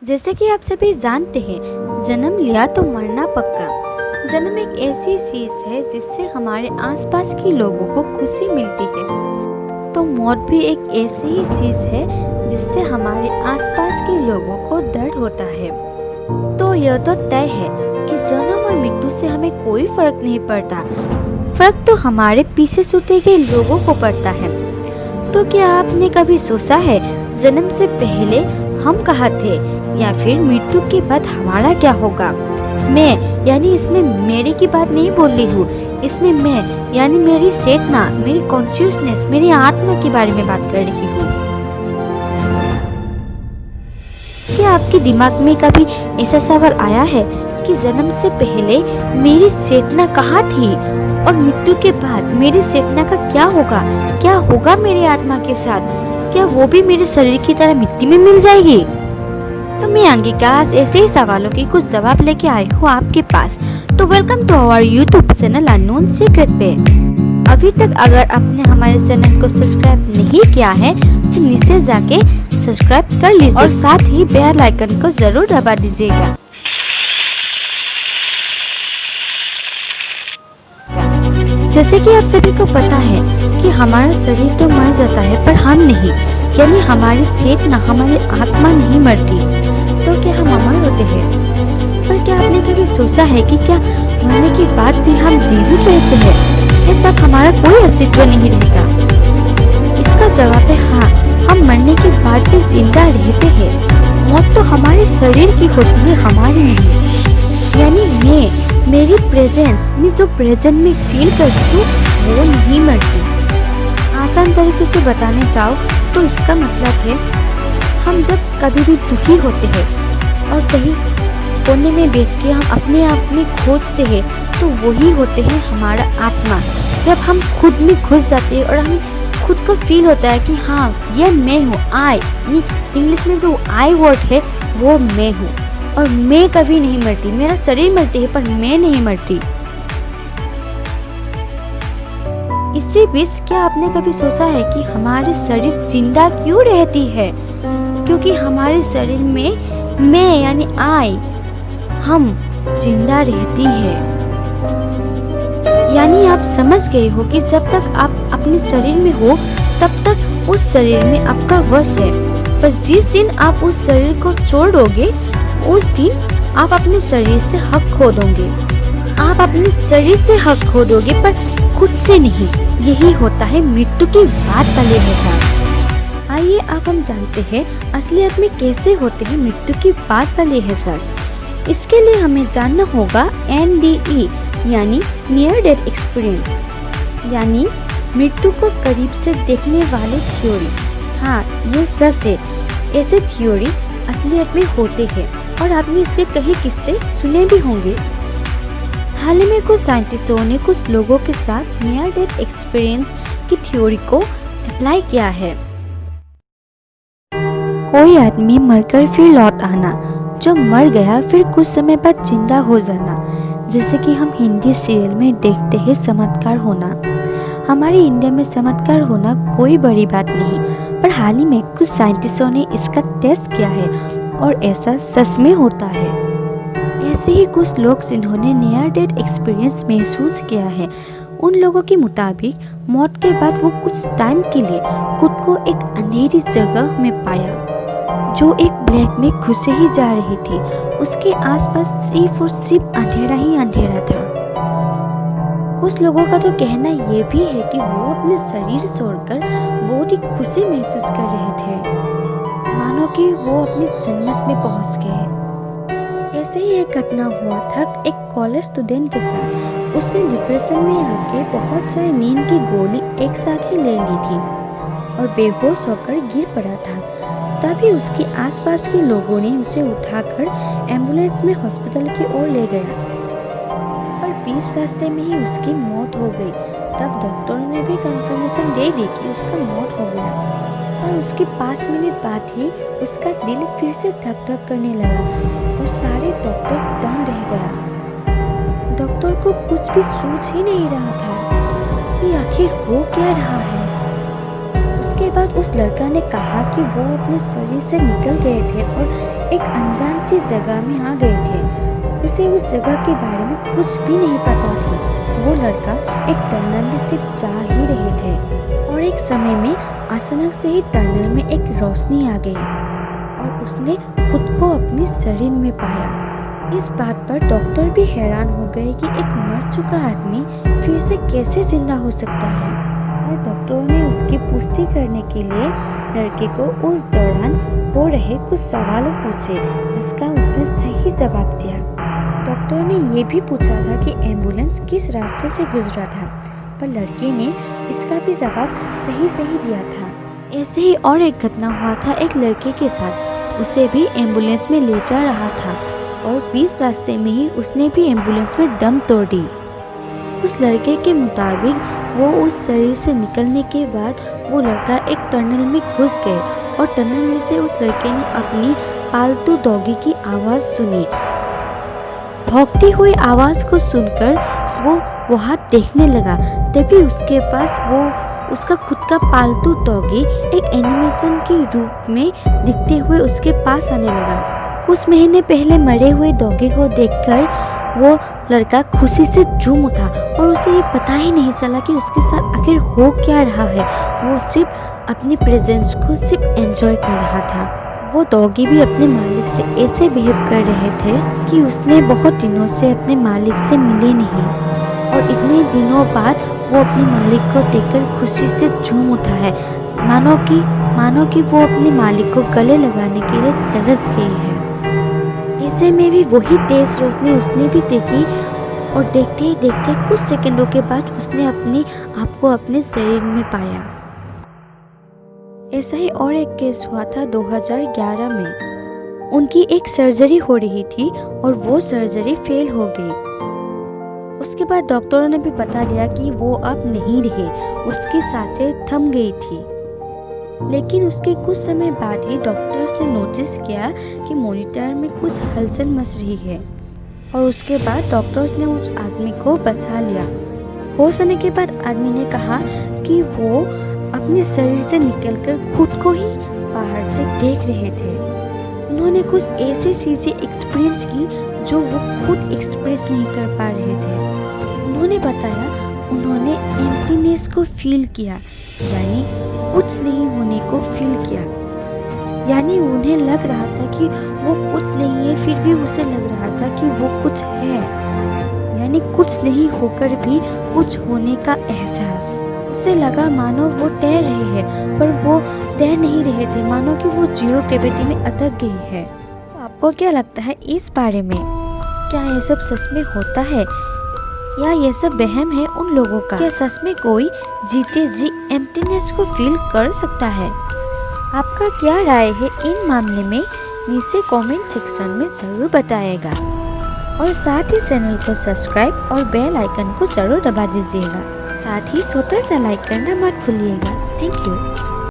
जैसे कि आप सभी जानते हैं, जन्म लिया तो मरना पक्का। जन्म एक ऐसी चीज है जिससे हमारे आसपास के लोगों को खुशी मिलती है, तो मौत भी एक ऐसी ही चीज है जिससे हमारे आसपास के लोगों को दर्द होता है। तो यह तो तय है कि जन्म और मृत्यु से हमें कोई फर्क नहीं पड़ता, फर्क तो हमारे पीछे सुते गए लोगों को पड़ता है। तो क्या आपने कभी सोचा है जन्म से पहले हम कहाँ थे, या फिर मृत्यु के बाद हमारा क्या होगा? मैं यानी इसमें मेरे की बात नहीं बोल रही हूँ, इसमें मैं यानी मेरी चेतना, मेरी कॉन्शियसनेस, मेरी आत्मा के बारे में बात कर रही हूँ। क्या आपके दिमाग में कभी ऐसा सवाल आया है कि जन्म से पहले मेरी चेतना कहाँ थी और मृत्यु के बाद मेरी चेतना का क्या होगा? क्या होगा मेरी आत्मा के साथ? क्या वो भी मेरे शरीर की तरह मिट्टी में मिल जाएगी? तो मैं अंगिका आज ऐसे ही सवालों के कुछ जवाब लेके आई हूँ आपके पास। तो welcome to our YouTube channel unknown secret पे। अभी तक अगर आपने हमारे चैनल को सब्सक्राइब नहीं किया है तो नीचे जाके सब्सक्राइब कर लीजिए और साथ ही बेल आइकन को जरूर दबा दीजिएगा। जैसे कि आप सभी को पता है कि हमारा शरीर तो मर जाता है पर हम नहीं, यानी हमारी चेतना, हमारी आत्मा नहीं मरती। तो क्या हम अमर होते हैं? पर क्या आपने कभी सोचा है कि क्या मरने के बाद भी हम जीवित रहते हैं, या तब हमारा कोई अस्तित्व नहीं रहता? इसका जवाब है हाँ, हम मरने के बाद भी जिंदा रहते हैं। मौत तो हमारे शरीर की होती है, हमारी नहीं। यानी मेरी प्रेजेंस में जो प्रेजेंट में फील करती हूँ वो नहीं मरती। आसान तरीके से बताने चाहो तो इसका मतलब है हम जब कभी भी दुखी होते हैं और कहीं कोने में बैठ के हम अपने आप में खोजते हैं, तो वही होते हैं हमारा आत्मा। जब हम खुद में घुस जाते हैं और हमें खुद को फील होता है कि हाँ ये मैं हूँ, आई, इंग्लिश में जो आई वर्ड है वो मैं हूँ। और मैं कभी नहीं मरती, मेरा शरीर मरती है पर मैं नहीं मरती। इसी बीच क्या आपने कभी सोचा है कि हमारे शरीर जिंदा क्यों रहती है? क्योंकि हमारे शरीर में मैं यानी आई, हम जिंदा रहती है। यानी आप समझ गए हो कि जब तक आप अपने शरीर में हो तब तक उस शरीर में आपका वश है, पर जिस दिन आप उस शरीर को छोड़ दोगे उस दिन आप अपने शरीर से हक खो दोगे। आप अपने शरीर से हक खो दोगे पर खुद से नहीं। यही होता है मृत्यु के बाद वाले एहसास। आइए अब हम जानते हैं असलियत में कैसे होते हैं मृत्यु के बाद वाले एहसास। इसके लिए हमें जानना होगा NDE यानी नियर डेथ एक्सपीरियंस, यानी मृत्यु को करीब से देखने वाले थ्योरी। हाँ, ये सच है, ऐसे थ्योरी असलियत में होते हैं और आपने इसके कई किस्से सुने भी होंगे। हाल ही में कुछ साइंटिस्टों ने कुछ लोगों के साथ नियर डेथ एक्सपीरियंस की थ्योरी को अप्लाई किया है। कोई आदमी मरकर फिर लौट आना, जो मर गया फिर कुछ समय बाद जिंदा हो जाना, जैसे कि हम हिंदी सीरियल में देखते हैं चमत्कार होना। हमारे इंडिया में चमत्कार होना कोई बड़ी बात नहीं, पर हाल ही में कुछ साइंटिस्टों ने इसका टेस्ट किया है और ऐसा सच में होता है। ऐसे ही कुछ लोग जिन्होंने नियर डेथ एक्सपीरियंस महसूस किया है, उन लोगों के मुताबिक मौत के बाद वो कुछ टाइम के लिए खुद को एक अंधेरी जगह में पाया, जो एक ब्लैक में घुसे ही जा रही थी। उसके आसपास सिर्फ और सिर्फ अंधेरा ही अंधेरा था। कुछ लोगों का तो कहना ये भी है कि वो अपने शरीर छोड़कर बहुत ही खुशी महसूस कर रहे थे, मानो कि वो अपनी जन्नत में पहुंच गए। ऐसे ही एक घटना हुआ था एक कॉलेज स्टूडेंट के साथ। उसने डिप्रेशन में आके बहुत सारी नींद की गोली एक साथ ही ले ली थी और बेहोश होकर गिर पड़ा था। तभी उसके आसपास के लोगों ने उसे उठाकर एम्बुलेंस में हॉस्पिटल की ओर ले गया, पर बीच रास्ते में ही उसकी मौत हो गई। तब डॉक्टरों ने भी कंफर्मेशन दे दी कि उसका मौत हो गया, और उसके 5 मिनट बाद ही उसका दिल फिर से धक धक करने लगा और सारे डॉक्टर दंग रह गया। डॉक्टर को कुछ भी सूझ ही नहीं रहा था कि आखिर हो क्या रहा है। उसके बाद उस लड़का ने कहा कि वो अपने शरीर से निकल गए थे और एक अनजान सी जगह में आ गए थे। उसे उस जगह के बारे में कुछ भी नहीं पता थी। वो लड़का एक टनल में सिर्फ जा ही रहे थे और एक समय में अचानक से ही टनल में एक रोशनी आ गई और उसने खुद को अपने शरीर में पाया। इस बात पर डॉक्टर भी हैरान हो गए कि एक मर चुका आदमी फिर से कैसे जिंदा हो सकता है, और डॉक्टरों ने उसकी पुष्टि करने के लिए लड़के को उस दौरान हो रहे कुछ सवालों पूछे, जिसका उसने सही जवाब दिया। डॉक्टर ने ये भी पूछा था कि एम्बुलेंस किस रास्ते से गुजरा था, पर लड़के ने इसका भी जवाब सही दिया था। ऐसे ही और एक घटना हुआ था एक लड़के के साथ। उसे भी एम्बुलेंस में ले जा रहा था और बीच रास्ते में ही उसने भी एम्बुलेंस में दम तोड़ दी। उस लड़के के मुताबिक वो उस शरीर से निकलने के बाद वो लड़का एक टनल में घुस गए और टनल में से उस लड़के ने अपनी पालतू डॉगी की आवाज़ सुनी। भौंकती हुई आवाज़ को सुनकर वो वहाँ देखने लगा। तभी उसके पास वो उसका खुद का पालतू डॉगी एक एनिमेशन के रूप में दिखते हुए उसके पास आने लगा। कुछ महीने पहले मरे हुए डॉगी को देखकर वो लड़का खुशी से झूम उठा और उसे ये पता ही नहीं चला कि उसके साथ आखिर हो क्या रहा है। वो सिर्फ अपनी प्रेजेंस को सिर्फ एंजॉय कर रहा था। वो डॉगी भी अपने मालिक से ऐसे बिहेव कर रहे थे कि उसने बहुत दिनों से अपने मालिक से मिले नहीं, और इतने दिनों बाद वो अपने मालिक को देखकर खुशी से झूम उठा है, मानो कि वो अपने मालिक को गले लगाने के लिए तरस गई है। ऐसे में भी वही तेज रोशनी उसने भी देखी और देखते ही देखते कुछ सेकंडों के बाद उसने अपने आप को अपने शरीर में पाया। ऐसा ही और एक केस हुआ था 2011 में। उनकी एक सर्जरी हो रही थी और वो सर्जरी फेल हो गई। उसके बाद डॉक्टरों ने भी बता दिया कि वो अब नहीं रहे, उसकी सांसें थम गई थी। लेकिन उसके कुछ समय बाद ही डॉक्टर्स ने नोटिस किया कि मॉनिटर में कुछ हलचल मच रही है, और उसके बाद डॉक्टर्स ने उस आदमी को बचा लिया। होश आने के बाद आदमी ने कहा कि वो अपने शरीर से निकलकर खुद को ही बाहर से देख रहे थे। उन्होंने कुछ ऐसी चीजें एक्सपीरियंस की जो वो खुद एक्सप्रेस नहीं कर पा रहे थे। उन्होंने बताया उन्होंने एम्प्टीनेस को फील किया, यानी कुछ नहीं होने को फील किया। यानी उन्हें लग रहा था कि वो कुछ नहीं है, फिर भी उसे लग रहा था कि वो कुछ है। यानी कुछ नहीं होकर भी कुछ होने का एहसास। उसे लगा मानो वो तैर रहे हैं, पर वो तैर नहीं रहे थे, मानो कि वो जीरो ग्रेविटी में अटक गई है। तो आपको क्या लगता है इस बारे में? क्या ये सब सच में होता है या ये सब वहम है उन लोगों का? क्या सच में कोई जीते जी एम्प्टीनेस को फील कर सकता है? आपका क्या राय है इन मामले में? नीचे कमेंट सेक्शन में ज़रूर बताइएगा, और साथ ही चैनल को सब्सक्राइब और बेल आइकन को ज़रूर दबा दीजिएगा। साथ ही छोटा सा लाइक करना मत भूलिएगा। Thank you.